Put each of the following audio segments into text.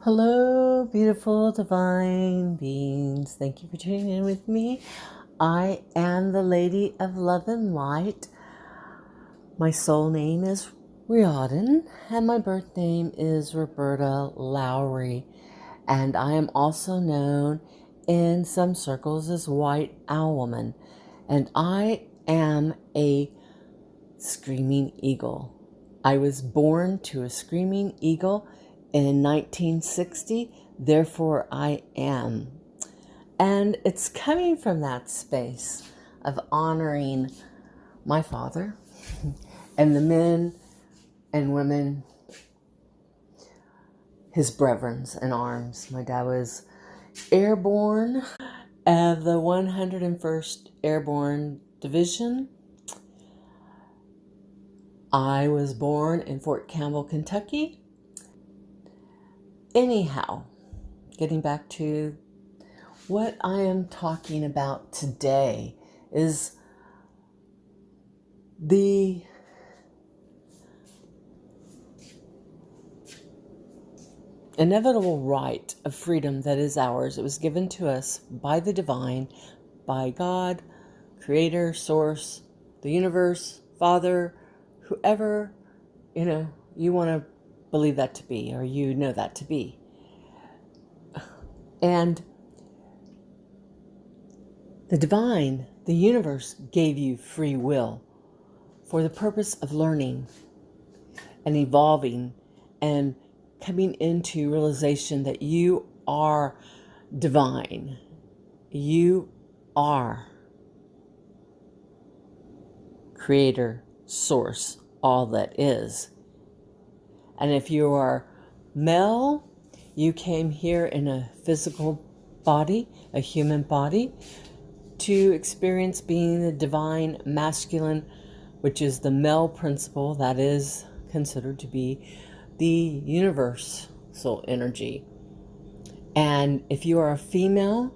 Hello, beautiful divine beings. Thank you for tuning in with me. I am the Lady of Love and Light. My soul name is Riordan, and my birth name is Roberta Lowry. And I am also known in some circles as White Owl Woman. And I am a screaming eagle. I was born to a screaming eagle in 1960, therefore I am. And it's coming from that space of honoring my father and the men and women, his brethren in arms. My dad was airborne of the 101st Airborne Division. I was born in Fort Campbell, Kentucky. Anyhow, getting back to what I am talking about today is the inevitable right of freedom that is ours. It was given to us by the divine, by God, Creator, Source, the universe, Father, whoever, you want to believe that to be, or you know that to be. And the divine, the universe, gave you free will for the purpose of learning and evolving and coming into realization that you are divine. You are Creator, Source, all that is. And if you are male, you came here in a physical body, a human body, to experience being the divine masculine, which is the male principle that is considered to be the universal energy. And if you are a female,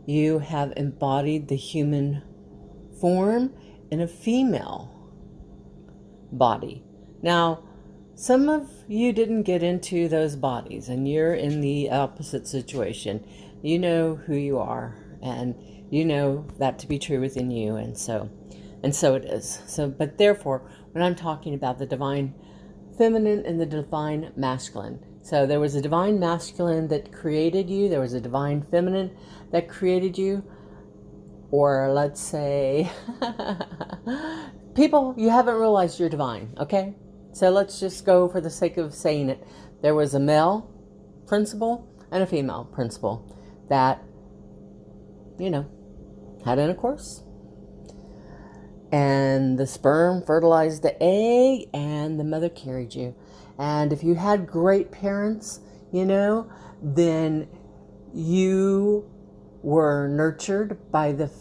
you have embodied the human form in a female body. Now, some of you didn't get into those bodies and you're in the opposite situation. You know who you are and you know that to be true within you, and so it is. But therefore, when I'm talking about the divine feminine and the divine masculine, so there was a divine masculine that created you, there was a divine feminine that created you, or let's say, people, you haven't realized you're divine, okay? So let's just go for the sake of saying it. There was a male principle and a female principle that, had intercourse. And the sperm fertilized the egg and the mother carried you. And if you had great parents, then you were nurtured by the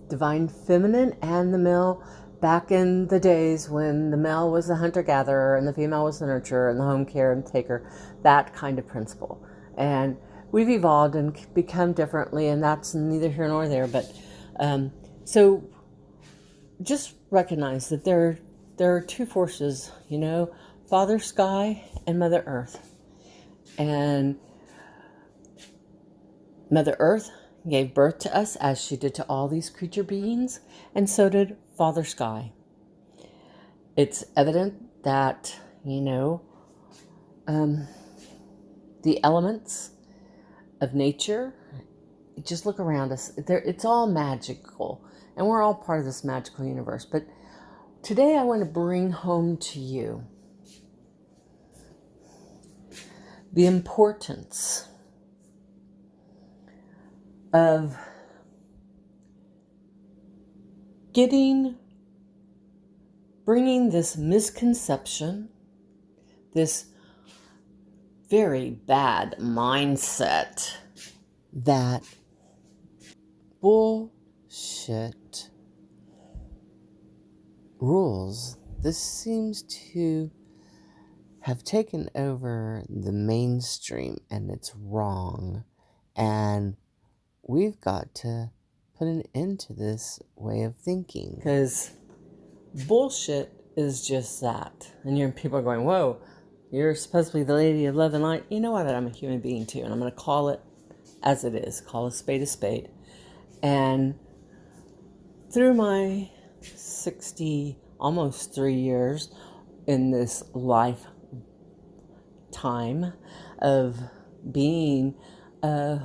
divine feminine and the male back in the days when the male was the hunter-gatherer and the female was the nurturer and the home care and taker, that kind of principle. And we've evolved and become differently, and that's neither here nor there. But so just recognize that there are two forces, Father Sky and Mother Earth. And Mother Earth gave birth to us as she did to all these creature beings, and so did Father Sky. It's evident that, the elements of nature, just look around us. It's all magical, and we're all part of this magical universe. But today I want to bring home to you the importance of bringing this misconception, this very bad mindset that bullshit rules. This seems to have taken over the mainstream, and it's wrong. And we've got to put an end to this way of thinking, because bullshit is just that. And people are going, whoa, You're supposed to be the lady of love and light. You know what? I'm a human being too, and I'm going to call it as it is. Call a spade a spade. And through my 60, almost 3 years in this lifetime of being divine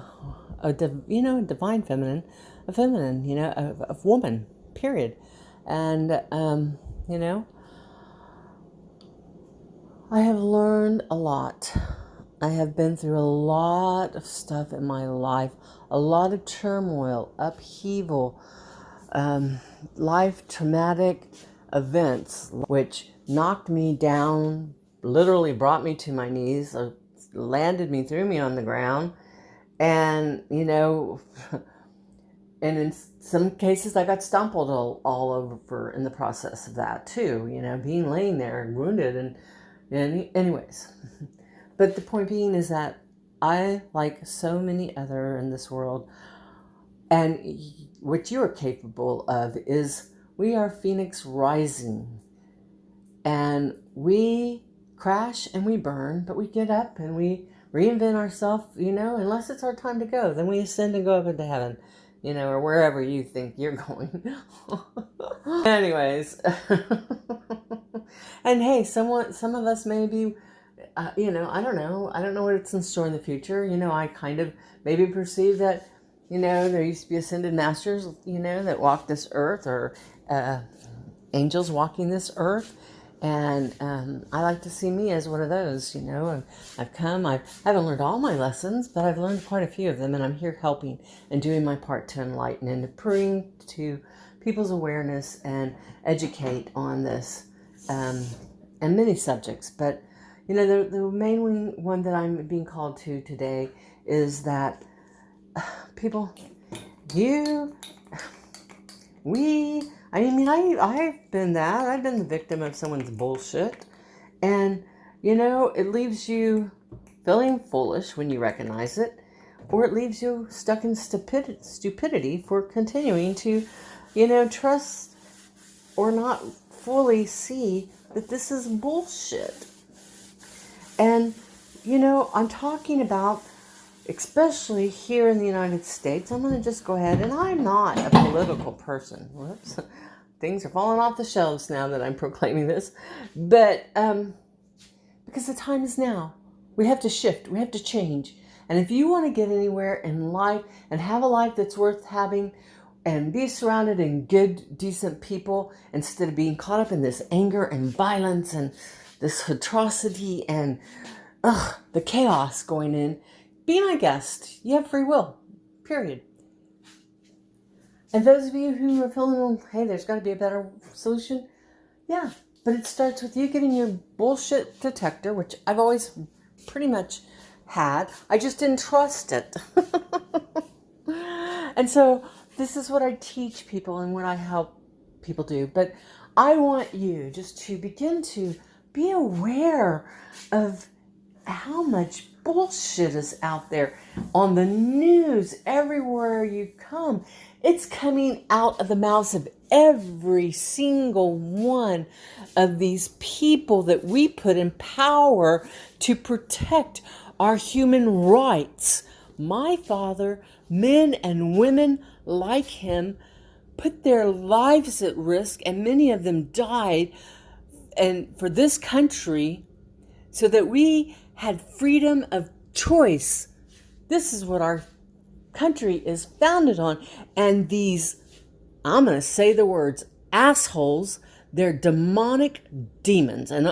feminine, a feminine, a woman, period. And, I have learned a lot. I have been through a lot of stuff in my life, a lot of turmoil, upheaval, life traumatic events, which knocked me down, literally brought me to my knees, landed me, threw me on the ground. And, and in some cases I got stumbled all over in the process of that too, being laying there and wounded. And anyways, but the point being is that I, like so many other in this world, and what you are capable of is we are Phoenix rising, and we crash and we burn, but we get up and we reinvent ourselves, unless it's our time to go, then we ascend and go up into heaven, or wherever you think you're going. Anyways, and hey, some of us may be, I don't know what it's in store in the future. I kind of maybe perceive that, there used to be ascended masters, that walked this earth, or angels walking this earth. And I like to see me as one of those, I haven't learned all my lessons, but I've learned quite a few of them, and I'm here helping and doing my part to enlighten and to bring to people's awareness and educate on this, and many subjects. But, the main one that I'm being called to today is that people, I've been that. I've been the victim of someone's bullshit. And, it leaves you feeling foolish when you recognize it, or it leaves you stuck in stupidity for continuing to, trust or not fully see that this is bullshit. And, I'm talking about, especially here in the United States, I'm going to just go ahead, and I'm not a political person. Whoops. Things are falling off the shelves now that I'm proclaiming this. But because the time is now. We have to shift. We have to change. And if you want to get anywhere in life and have a life that's worth having and be surrounded in good, decent people instead of being caught up in this anger and violence and this atrocity and the chaos going in, be my guest. You have free will, period. And those of you who are feeling, hey, there's got to be a better solution, yeah, but it starts with you getting your bullshit detector, which I've always pretty much had. I just didn't trust it. And so this is what I teach people and what I help people do. But I want you just to begin to be aware of how much bullshit is out there on the news, everywhere you come. It's coming out of the mouths of every single one of these people that we put in power to protect our human rights. My father, men and women like him, put their lives at risk, and many of them died, and for this country, so that we had freedom of choice. This is what our country is founded on. And these, I'm going to say the words, assholes, they're demonic demons. And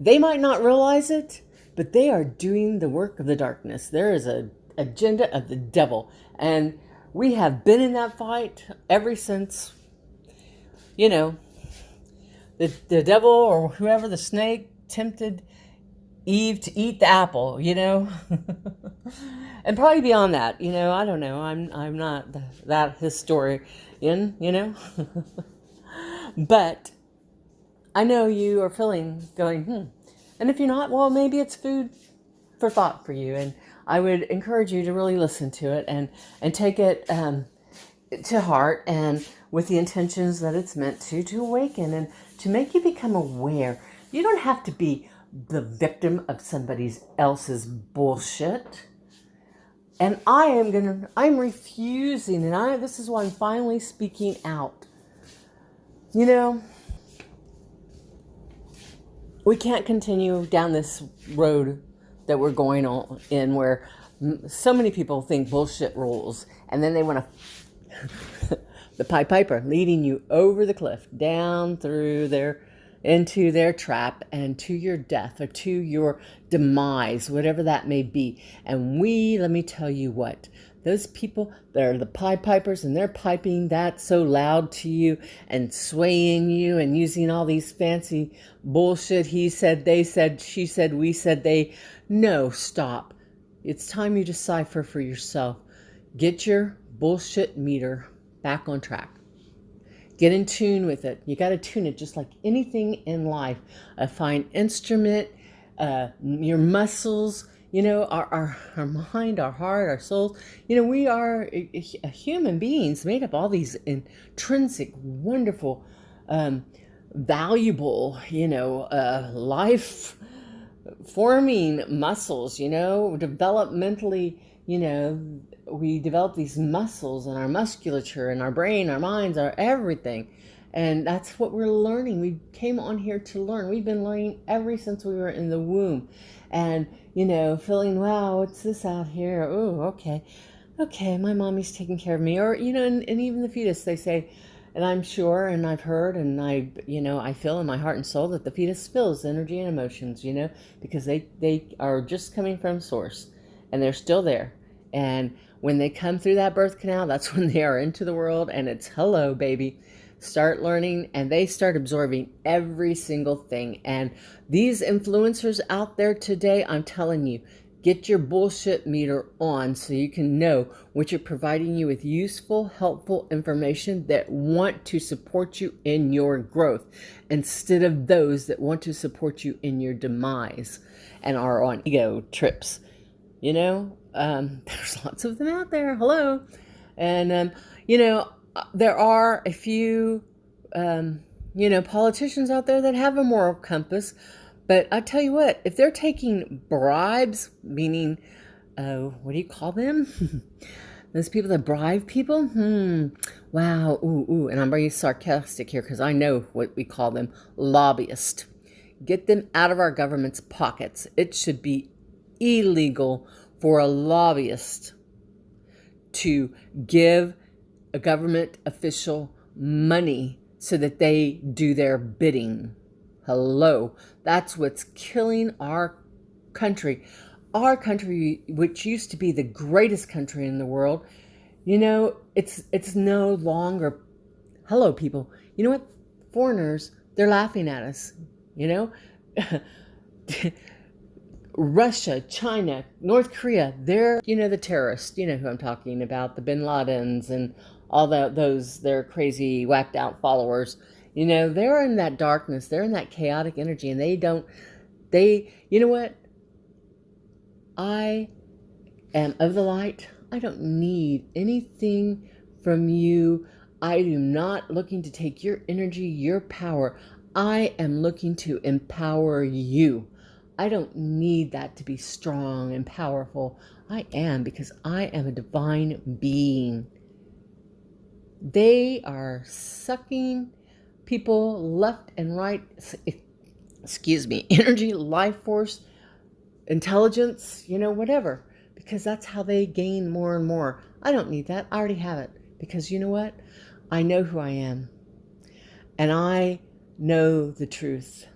they might not realize it, but they are doing the work of the darkness. There is an agenda of the devil. And we have been in that fight ever since, the devil or whoever, the snake, tempted Eve to eat the apple, and probably beyond that, I don't know. I'm not that historian, but I know you are going, and if you're not, well, maybe it's food for thought for you, and I would encourage you to really listen to it and take it to heart, and with the intentions that it's meant to awaken and to make you become aware You don't have to be the victim of somebody else's bullshit. And I'm refusing, and this is why I'm finally speaking out. You know, we can't continue down this road that we're going on in where so many people think bullshit rules, and then they want to the Pied Piper leading you over the cliff, down through into their trap, and to your death or to your demise, whatever that may be. And let me tell you what, those people, they're the Pied Pipers, and they're piping that so loud to you and swaying you and using all these fancy bullshit. He said, they said, she said, we said, they. No, stop. It's time you decipher for yourself. Get your bullshit meter back on track. Get in tune with it. You got to tune it just like anything in life. A fine instrument, your muscles, our mind, our heart, our souls. We are human beings made up of all these intrinsic, wonderful, valuable, life forming muscles, developmentally, we develop these muscles in our musculature and our brain, our minds, our everything. And that's what we're learning. We came on here to learn. We've been learning ever since we were in the womb. And, feeling, wow, what's this out here? Oh, okay. Okay, my mommy's taking care of me. Or, and even the fetus, they say, and I'm sure, and I've heard, and I feel in my heart and soul that the fetus feels energy and emotions, because they are just coming from source, and they're still there. And when they come through that birth canal, that's when they are into the world, and it's hello, baby. Start learning, and they start absorbing every single thing. And these influencers out there today, I'm telling you, get your bullshit meter on so you can know which are providing you with useful, helpful information that want to support you in your growth instead of those that want to support you in your demise and are on ego trips. There's lots of them out there. Hello. And, there are a few, politicians out there that have a moral compass. But I tell you what, if they're taking bribes, meaning, what do you call them? Those people that bribe people? Wow. Ooh. And I'm very sarcastic here because I know what we call them, lobbyists. Get them out of our government's pockets. It should be illegal for a lobbyist to give a government official money so that they do their bidding. Hello. That's what's killing our country. Our country, which used to be the greatest country in the world, it's no longer. Hello, people. You know what? Foreigners, they're laughing at us. Russia, China, North Korea, they're, the terrorists, who I'm talking about, the Bin Ladens and all their crazy whacked out followers. They're in that darkness, they're in that chaotic energy, and you know what? I am of the light. I don't need anything from you. I am not looking to take your energy, your power. I am looking to empower you. I don't need that to be strong and powerful. I am, because I am a divine being. They are sucking people left and right, energy, life force, intelligence, whatever, because that's how they gain more and more. I don't need that. I already have it, because you know what? I know who I am, and I know the truth,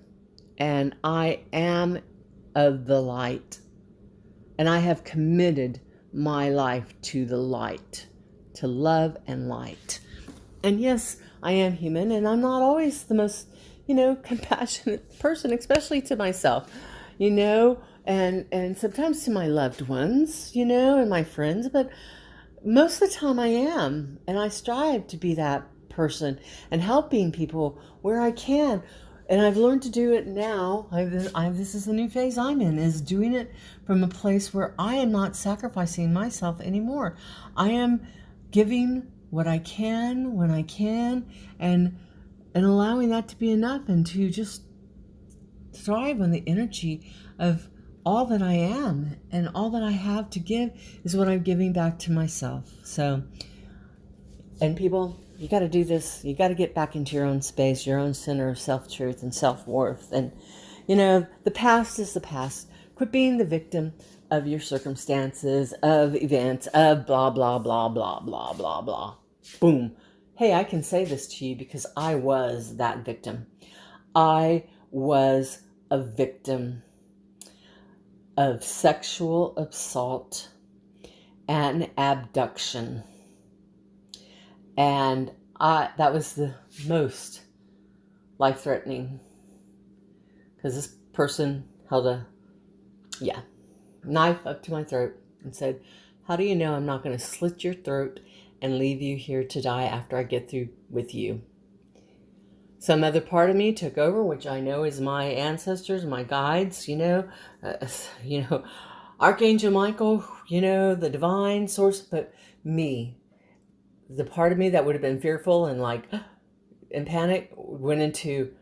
and I am of the light, and I have committed my life to the light, to love and light. And yes, I am human, and I'm not always the most, compassionate person, especially to myself, and sometimes to my loved ones, and my friends, but most of the time I am, and I strive to be that person and helping people where I can. And I've learned to do it now. This is the new phase I'm in, is doing it from a place where I am not sacrificing myself anymore. I am giving what I can when I can, and allowing that to be enough, and to just thrive on the energy of all that I am, and all that I have to give is what I'm giving back to myself. So, and people, you got to do this. You got to get back into your own space, your own center of self-truth and self-worth. And, the past is the past. Quit being the victim of your circumstances, of events, of blah, blah, blah, blah, blah, blah, blah. Boom. Hey, I can say this to you because I was that victim. I was a victim of sexual assault and abduction. And that was the most life-threatening, because this person held a knife up to my throat and said, "How do you know I'm not going to slit your throat and leave you here to die after I get through with you?" Some other part of me took over, which I know is my ancestors, my guides, Archangel Michael, the divine source, but me, the part of me that would have been fearful and in panic, went into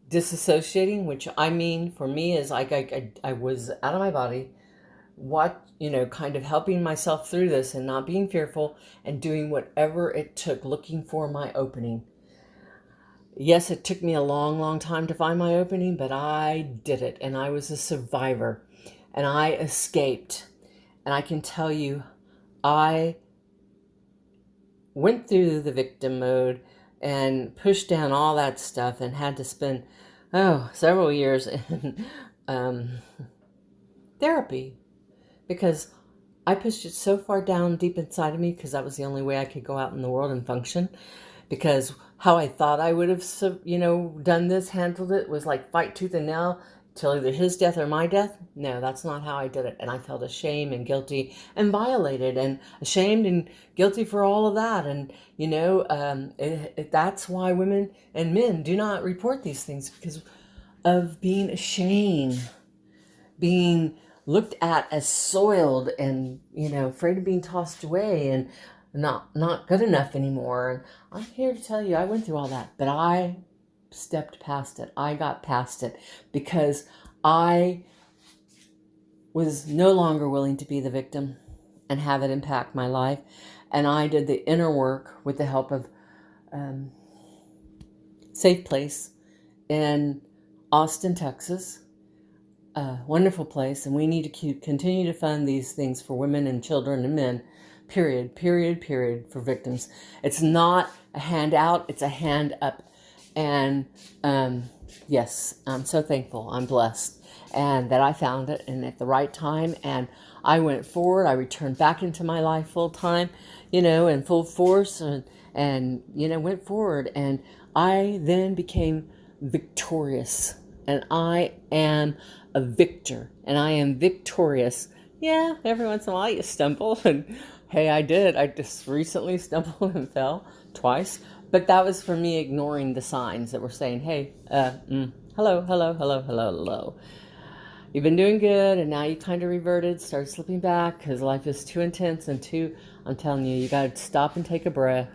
disassociating, which I mean for me is like I was out of my body, kind of helping myself through this and not being fearful and doing whatever it took, looking for my opening. Yes, it took me a long, long time to find my opening, but I did it, and I was a survivor, and I escaped. And I can tell you, I went through the victim mode and pushed down all that stuff and had to spend, several years in therapy, because I pushed it so far down deep inside of me, because that was the only way I could go out in the world and function. Because how I thought I would have, done this, handled it, was like fight tooth and nail till either his death or my death. No, that's not how I did it. And I felt ashamed and guilty and violated and ashamed and guilty for all of that. And, that's why women and men do not report these things, because of being ashamed, being looked at as soiled and, afraid of being tossed away and not good enough anymore. And I'm here to tell you, I went through all that, but I stepped past it. I got past it because I was no longer willing to be the victim and have it impact my life. And I did the inner work with the help of Safe Place in Austin, Texas. A wonderful place, and we need to continue to fund these things for women and children and men. Period, for victims. It's not a handout, it's a hand up. And yes, I'm so thankful. I'm blessed. And that I found it, and at the right time. And I went forward. I returned back into my life full time, in full force, and went forward. And I then became victorious. And I am a victor. And I am victorious. Yeah, every once in a while you stumble, and hey, I did. I just recently stumbled and fell twice. But that was for me ignoring the signs that were saying, hey, hello. You've been doing good, and now you kind of reverted, started slipping back because life is too intense and I'm telling you, you got to stop and take a breath,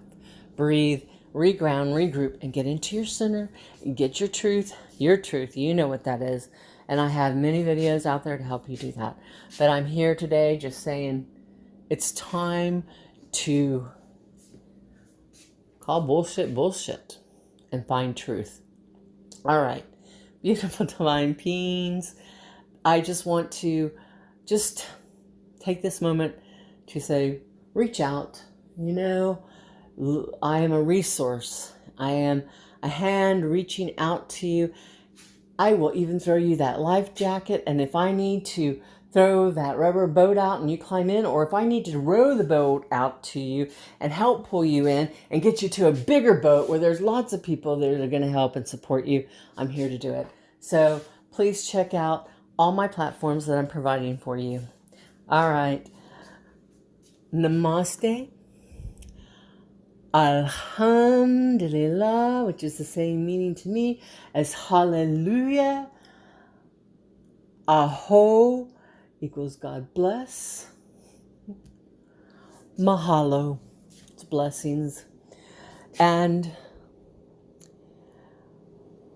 breathe, reground, regroup, and get into your center and get your truth. You know what that is. And I have many videos out there to help you do that. But I'm here today just saying it's time to call bullshit and find truth. All right, beautiful divine beings. I just want to take this moment to say, reach out. I am a resource. I am a hand reaching out to you. I will even throw you that life jacket. And if I need to throw that rubber boat out and you climb in, or if I need to row the boat out to you and help pull you in and get you to a bigger boat where there's lots of people that are going to help and support you, I'm here to do it. So please check out all my platforms that I'm providing for you. All right. Namaste. Alhamdulillah, which is the same meaning to me as hallelujah. Aho equals God bless. Mahalo, it's blessings. And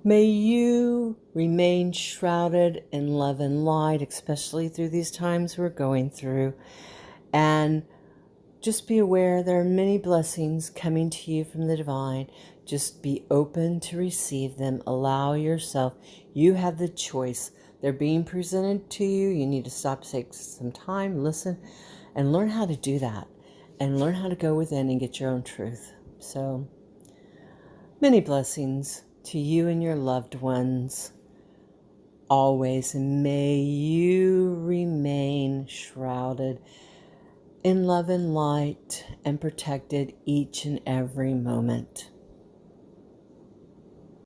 May you remain shrouded in love and light, especially through these times we're going through. And just be aware there are many blessings coming to you from the divine. Just be open to receive them. Allow yourself. You have the choice. They're being presented to you. You need to stop, take some time, listen, and learn how to do that. And learn how to go within and get your own truth. So, many blessings to you and your loved ones always. And may you remain shrouded in love and light and protected each and every moment.